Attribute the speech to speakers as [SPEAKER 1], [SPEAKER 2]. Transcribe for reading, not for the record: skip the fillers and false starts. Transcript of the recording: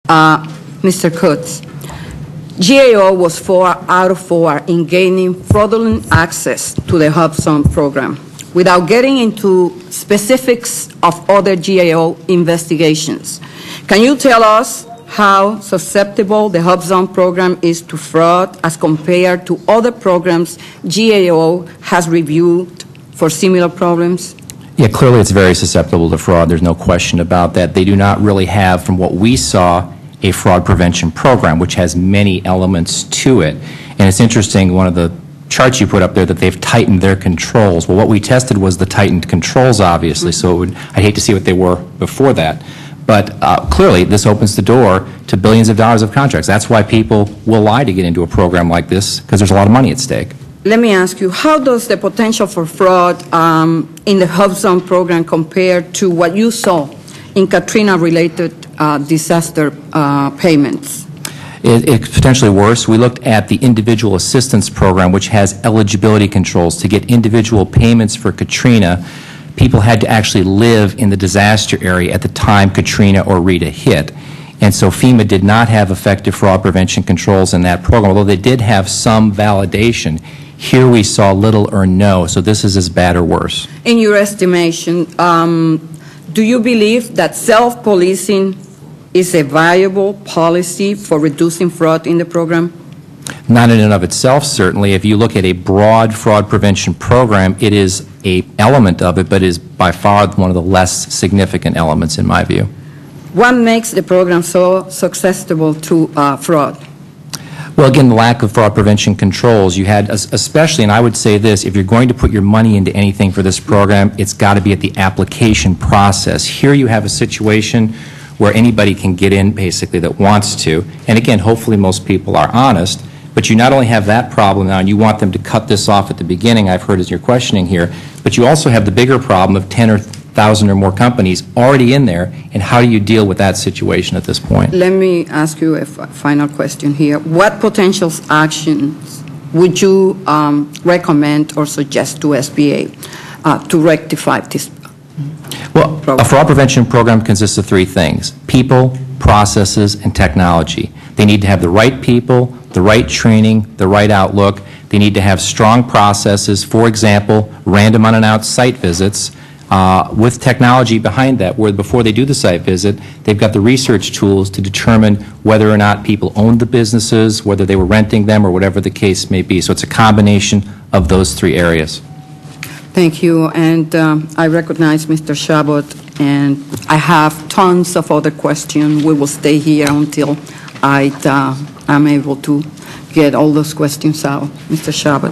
[SPEAKER 1] Mr. Kutz, GAO was 4 out of 4 in gaining fraudulent access to the Hubzone program. Without getting into specifics of other GAO investigations, can you tell us how susceptible the Hubzone program is to fraud as compared to other programs GAO has reviewed for similar problems?
[SPEAKER 2] Yeah, clearly it's very susceptible to fraud. There's no question about that. They do not really have, from what we saw, a fraud prevention program, which has many elements to it. And it's interesting, one of the charts you put up there, that they've tightened their controls. Well, what we tested was the tightened controls, obviously, so I'd hate to see what they were before that. But clearly, this opens the door to billions of dollars of contracts. That's why people will lie to get into a program like this, because there's a lot of money at stake.
[SPEAKER 1] Let me ask you, how does the potential for fraud in the Hubzone program compare to what you saw in Katrina-related disaster payments?
[SPEAKER 2] It's potentially worse. We looked at the individual assistance program, which has eligibility controls. To get individual payments for Katrina, people had to actually live in the disaster area at the time Katrina or Rita hit. And so FEMA did not have effective fraud prevention controls in that program, although they did have some validation. Here we saw little or no, so this is as bad or worse.
[SPEAKER 1] In your estimation, do you believe that self-policing is a viable policy for reducing fraud in the program?
[SPEAKER 2] Not in and of itself, certainly. If you look at a broad fraud prevention program, it is an element of it, but is by far one of the less significant elements in my view.
[SPEAKER 1] What makes the program so susceptible to fraud?
[SPEAKER 2] Well, again, the lack of fraud prevention controls. You had, especially, and I would say this, if you're going to put your money into anything for this program, it's got to be at the application process. Here you have a situation where anybody can get in, basically, that wants to. And again, hopefully most people are honest, but you not only have that problem now, and you want them to cut this off at the beginning, I've heard as you're questioning here, but you also have the bigger problem of 10 or 1,000 or more companies already in there, and how do you deal with that situation at this point?
[SPEAKER 1] Let me ask you a final question here. What potential actions would you recommend or suggest to SBA to rectify this
[SPEAKER 2] Well, a fraud prevention program consists of 3 things: people, processes, and technology. They need to have the right people, the right training, the right outlook. They need to have strong processes, for example, random unannounced site visits, with technology behind that, where before they do the site visit, they've got the research tools to determine whether or not people owned the businesses, whether they were renting them, or whatever the case may be. So it's a combination of those 3 areas.
[SPEAKER 1] Thank you, and I recognize Mr. Chabot, and I have tons of other questions. We will stay here until I'm able to get all those questions out. Mr. Chabot.